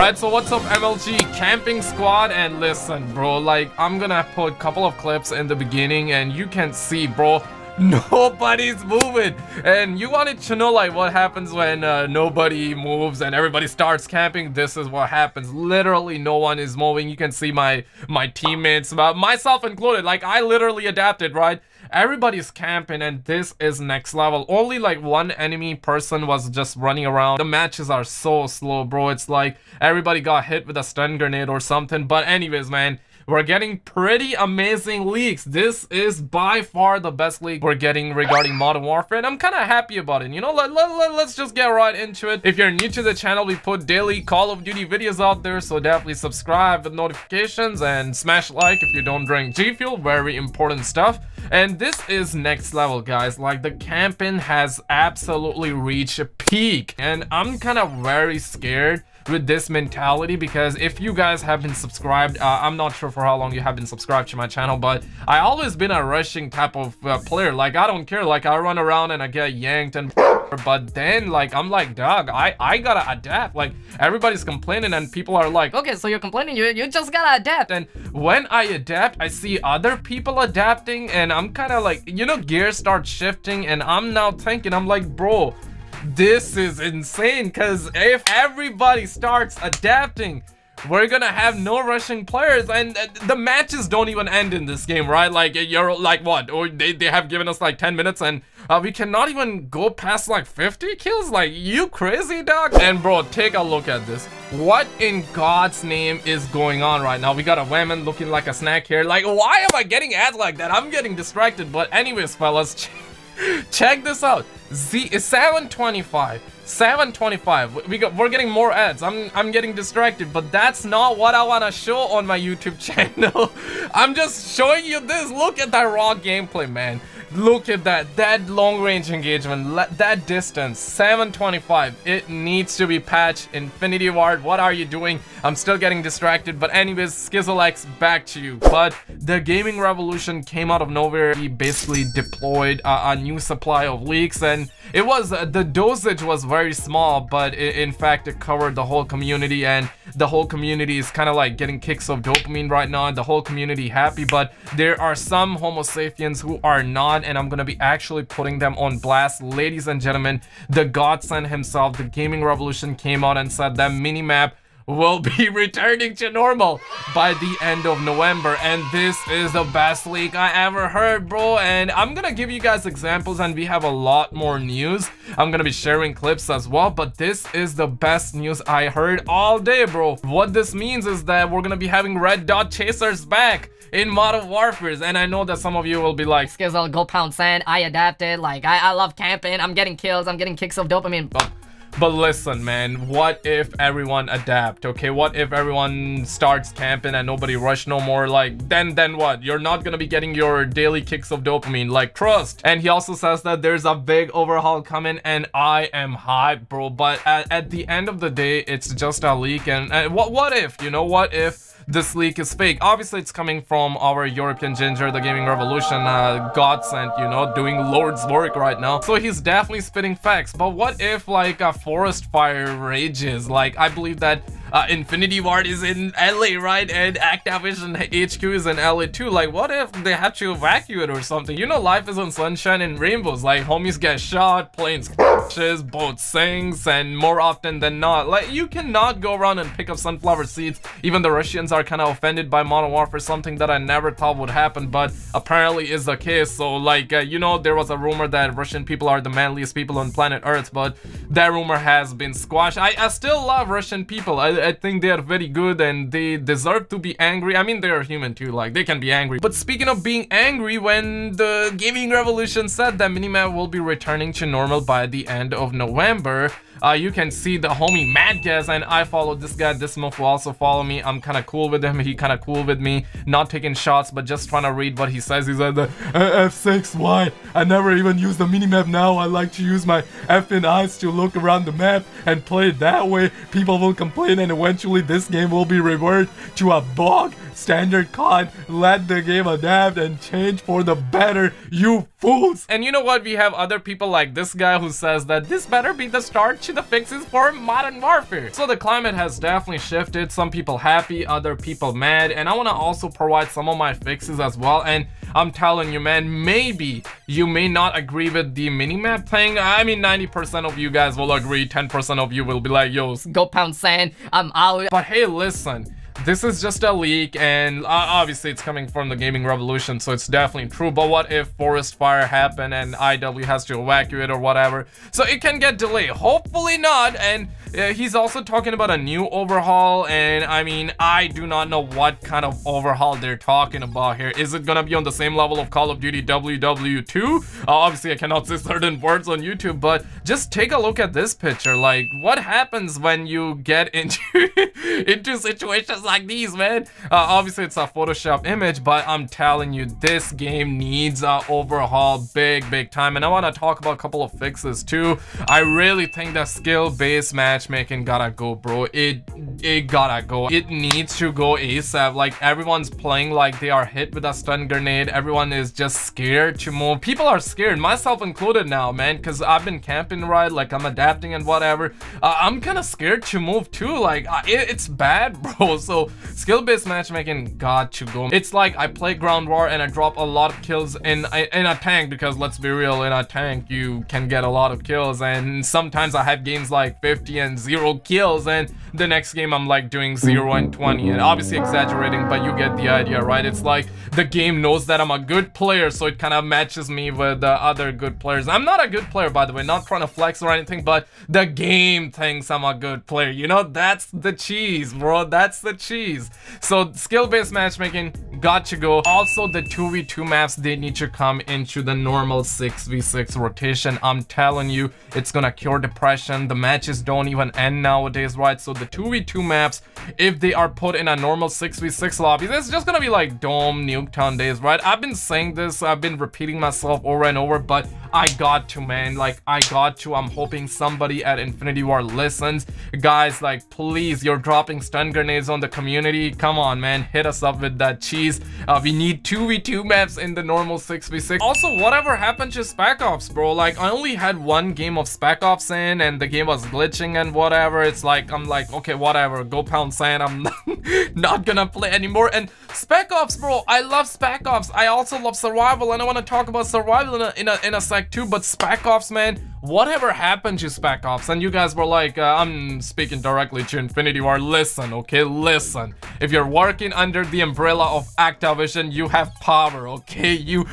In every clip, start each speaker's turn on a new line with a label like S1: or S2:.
S1: Alright, so what's up, MLG Camping Squad? And listen, bro, like, I'm gonna put a couple of clips in the beginning and you can see, bro, nobody's moving. And you wanted to know, like, what happens when nobody moves and everybody starts camping. This is what happens. Literally no one is moving. You can see my teammates, myself included. Like, I literally adapted, right? Everybody's camping and this is next level. Only like one enemy person was just running around. The matches are so slow, bro. It's like everybody got hit with a stun grenade or something. But anyways, man, we're getting pretty amazing leaks. This is by far the best leak we're getting regarding Modern Warfare, and I'm kind of happy about it. You know, let's just get right into it. If you're new to the channel, we put daily Call of Duty videos out there, so definitely subscribe with notifications and smash like if you don't drink G Fuel. Very important stuff. And this is next level, guys. Like, the camping has absolutely reached a peak, and I'm kind of very scared with this mentality, because if you guys have been subscribed, I'm not sure for how long you have been subscribed to my channel, but I always been a rushing type of player. Like, I don't care, like, I run around and I get yanked and but then, like, I'm like, dog, I gotta adapt. Like, everybody's complaining and people are like, okay, so you're complaining, you just gotta adapt. And when I adapt, I see other people adapting and I'm kind of like, you know, gears start shifting, and I'm now thinking, I'm like, bro, this is insane, because if everybody starts adapting, we're gonna have no Russian players, and the matches don't even end in this game, right? Like, you're like, what? Or they have given us like 10 minutes and we cannot even go past like 50 kills? Like, you crazy, dog? And bro, take a look at this. What in God's name is going on right now? We got a woman looking like a snack here. Like, why am I getting ads like that? I'm getting distracted. But anyways, fellas, check this out. Z is 725. We're getting more ads. I'm getting distracted, but that's not what I want to show on my YouTube channel. I'm just showing you this. Look at that raw gameplay, man. Look at that long range engagement, that distance, 725. It needs to be patched. Infinity Ward, what are you doing? I'm still getting distracted, but anyways, SkizzleX, back to you. But the Gaming Revolution came out of nowhere. He basically deployed a new supply of leaks, and it was the dosage was very small, but in fact it covered the whole community, and the whole community is kind of like getting kicks of dopamine right now, and the whole community happy. But there are some Homo sapiens who are not, and I'm gonna be actually putting them on blast. Ladies and gentlemen, the godsend himself, the Gaming Revolution, came out and said that minimap will be returning to normal by the end of November, and this is the best leak I ever heard, bro. And I'm gonna give you guys examples, and we have a lot more news. I'm gonna be sharing clips as well, but this is the best news I heard all day, bro. What this means is that we're gonna be having red dot chasers back in Modern Warfare, and I know that some of you will be like,
S2: Skizzle, go pound sand, I adapted, like, I love camping, I'm getting kills, I'm getting kicks of dopamine.
S1: But listen, man, what if everyone adapt, okay? What if everyone starts camping and nobody rush no more? Like, then what? You're not gonna be getting your daily kicks of dopamine, like, trust. And he also says that there's a big overhaul coming, and I am hyped, bro. But at the end of the day, it's just a leak, and what if, you know, what if this leak is fake? Obviously, it's coming from our European ginger, the Gaming Revolution, godsend, you know, doing Lord's work right now. So he's definitely spitting facts. But what if, like, a forest fire rages? Like, I believe that Infinity Ward is in LA, right? And Activision HQ is in LA too. Like, what if they have to evacuate or something? You know, life isn't sunshine and rainbows. Like, homies get shot, planes crashes, boats sinks, and more often than not, like, you cannot go around and pick up sunflower seeds. Even the Russians are kind of offended by Modern Warfare, something that I never thought would happen, but apparently is the case. So, like, you know, there was a rumor that Russian people are the manliest people on planet Earth, but that rumor has been squashed. I still love Russian people. I think they are very good and they deserve to be angry. I mean, they are human too, like, they can be angry. But speaking of being angry, when the Gaming Revolution said that minimap will be returning to normal by the end of November, you can see the homie Madgas, and I followed this guy. This month will also follow me. I'm kind of cool with him. He kind of cool with me. Not taking shots, but just trying to read what he says. He's like, the F6, why? I never even use the minimap now. I like to use my effing eyes to look around the map and play it that way. People will complain, and eventually this game will be reverted to a bog standard COD. Let the game adapt and change for the better, you fools. And you know what? We have other people like this guy who says that this better be the start get you the fixes for Modern Warfare. So the climate has definitely shifted. Some people happy, other people mad, and I want to also provide some of my fixes as well. And I'm telling you, man, maybe you may not agree with the minimap thing. I mean, 90% of you guys will agree, 10% of you will be like, yo,
S2: go pound sand, I'm out.
S1: But hey, listen, this is just a leak, and obviously it's coming from the Gaming Revolution, so it's definitely true. But what if forest fire happened and IW has to evacuate or whatever? So it can get delayed. Hopefully not. And he's also talking about a new overhaul, and I mean, I do not know what kind of overhaul they're talking about here. Is it gonna be on the same level of Call of Duty WW2? Obviously I cannot say certain words on YouTube, but just take a look at this picture. Like, what happens when you get into into situations like these, man? Obviously it's a Photoshop image, but I'm telling you, this game needs a overhaul big time. And I want to talk about a couple of fixes too. I really think that skill-based matchmaking gotta go, bro. It gotta go. It needs to go ASAP. Like, everyone's playing like they are hit with a stun grenade. Everyone is just scared to move. People are scared, myself included now, man, because I've been camping, right? Like, I'm adapting and whatever. I'm kind of scared to move too. Like, it's bad, bro. So skill-based matchmaking got to go. It's like I play ground war and I drop a lot of kills in a tank, because let's be real, in a tank you can get a lot of kills, and sometimes I have games like 50 and 0 kills, and the next game I'm like doing 0 and 20, and obviously exaggerating, but you get the idea, right? It's like the game knows that I'm a good player, so it kind of matches me with other good players. I'm not a good player, by the way, not trying to flex or anything, but the game thinks I'm a good player, you know? That's the cheese, bro. That's the cheese. So skill-based matchmaking got to go. Also, the 2v2 maps, they need to come into the normal 6v6 rotation. I'm telling you, it's gonna cure depression. The matches don't even end nowadays, right? So the 2v2 maps, if they are put in a normal 6v6 lobby, it's just gonna be like Dome, Nuketown days, right? I've been saying this, I've been repeating myself over and over, but I got to, man. Like, I got to. I'm hoping somebody at Infinity Ward listens. Guys, like, please, you're dropping stun grenades on the community. Come on, man, hit us up with that cheese. We need 2v2 maps in the normal 6v6. Also, whatever happened to Spec Ops, bro? Like, I only had one game of Spec Ops in, and the game was glitching and whatever. It's like, I'm like, okay, whatever, go pound sand. I'm not gonna play anymore. And Spec Ops, bro, I love Spec Ops. I also love survival, and I want to talk about survival in a sec too. But Spec Ops, man, whatever happened to Spec Ops? And you guys were like, I'm speaking directly to Infinity Ward. Listen, okay, listen. If you're working under the umbrella of Activision, you have power, okay? You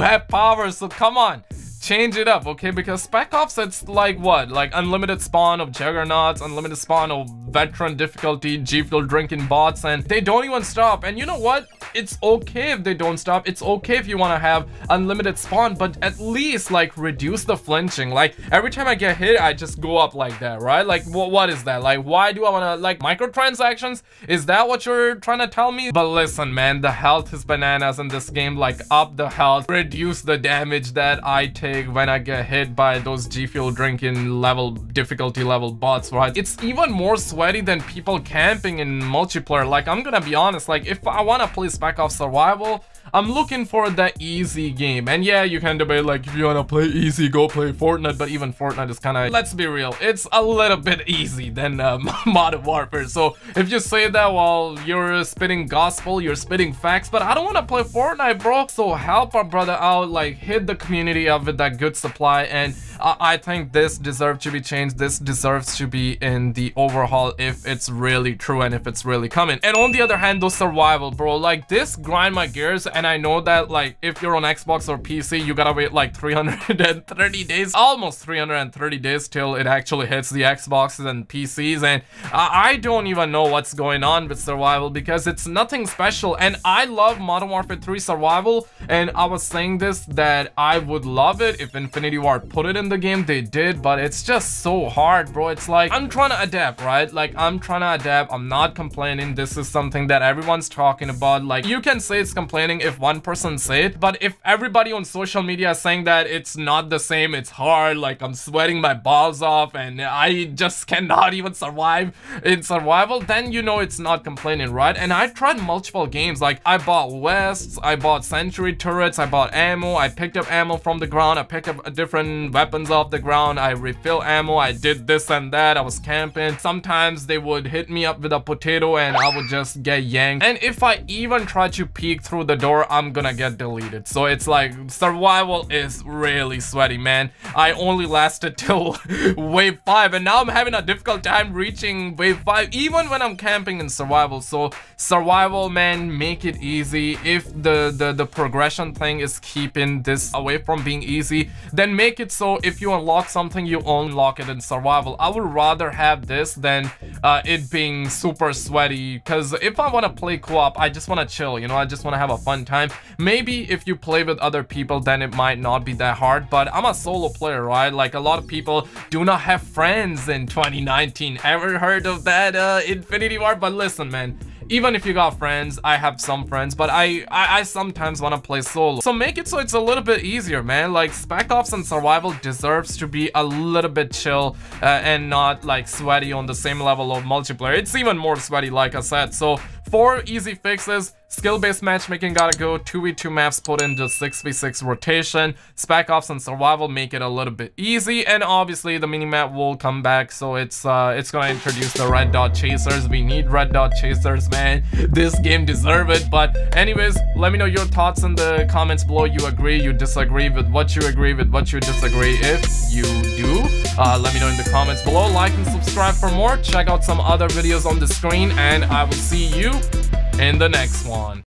S1: have power, so come on. Change it up, okay? Because Spec Ops, it's like what? Like unlimited spawn of juggernauts, unlimited spawn of veteran difficulty, G Fuel drinking bots, and they don't even stop. And you know what? It's okay if they don't stop. It's okay if you want to have unlimited spawn, but at least like reduce the flinching. Like every time I get hit, I just go up like that, right? Like what is that? Like, why do I want to, like, microtransactions? Is that what you're trying to tell me? But listen, man, the health is bananas in this game. Like, up the health, reduce the damage that I take when I get hit by those G Fuel drinking level, difficulty level bots, right? It's even more sweaty than people camping in multiplayer. Like, I'm gonna be honest, like, if I want to play Spec Ops Survival, I'm looking for the easy game. And yeah, you can debate, like, if you want to play easy, go play Fortnite, but even Fortnite is kind of, let's be real, it's a little bit easy than Modern Warfare. So if you say that, well, you're spitting gospel, you're spitting facts, but I don't want to play Fortnite, bro. So help our brother out, like, hit the community up with that good supply. And I think this deserves to be changed. This deserves to be in the overhaul if it's really true and if it's really coming. And on the other hand, those survival, bro, like, this grind my gears. And I know that, like, if you're on Xbox or PC, you gotta wait like 330 days, almost 330 days till it actually hits the Xboxes and PCs. And I don't even know what's going on with survival, because it's nothing special. And I love Modern Warfare 3 survival, and I was saying this, that I would love it if Infinity Ward put it in the game. They did, but it's just so hard, bro. It's like, I'm trying to adapt, right? Like, I'm trying to adapt. I'm not complaining. This is something that everyone's talking about. Like, you can say it's complaining if if one person say it, but if everybody on social media is saying that it's not the same, it's hard, like I'm sweating my balls off and I just cannot even survive in survival, then you know it's not complaining, right? And I tried multiple games, like I bought vests, I bought sentry turrets, I bought ammo, I picked up ammo from the ground, I picked up different weapons off the ground, I refill ammo, I did this and that, I was camping. Sometimes they would hit me up with a potato and I would just get yanked. And if I even try to peek through the door, I'm gonna get deleted. So it's like survival is really sweaty, man. I only lasted till wave 5 and now I'm having a difficult time reaching wave 5 even when I'm camping in survival. So survival, man, make it easy. If the progression thing is keeping this away from being easy, then make it so if you unlock something, you unlock it in survival. I would rather have this than it being super sweaty, because if I want to play co-op, I just want to chill, you know, I just want to have a fun time. Maybe if you play with other people, then it might not be that hard, but I'm a solo player, right? Like a lot of people do not have friends in 2019. Ever heard of that Infinity War? But listen, man, even if you got friends, I have some friends, but I sometimes want to play solo. So make it so it's a little bit easier, man. Like Spec Ops and survival deserves to be a little bit chill and not like sweaty on the same level of multiplayer. It's even more sweaty, like I said. So 4 easy fixes: skill-based matchmaking gotta go, 2v2 maps put into 6v6 rotation, Spec Ops and survival make it a little bit easy, and obviously the minimap will come back, so it's gonna introduce the red dot chasers. We need red dot chasers, man. This game deserve it. But anyways, let me know your thoughts in the comments below. You agree, you disagree with what you agree, with what you disagree. If you do, let me know in the comments below. Like and subscribe for more. Check out some other videos on the screen, and I will see you in the next one.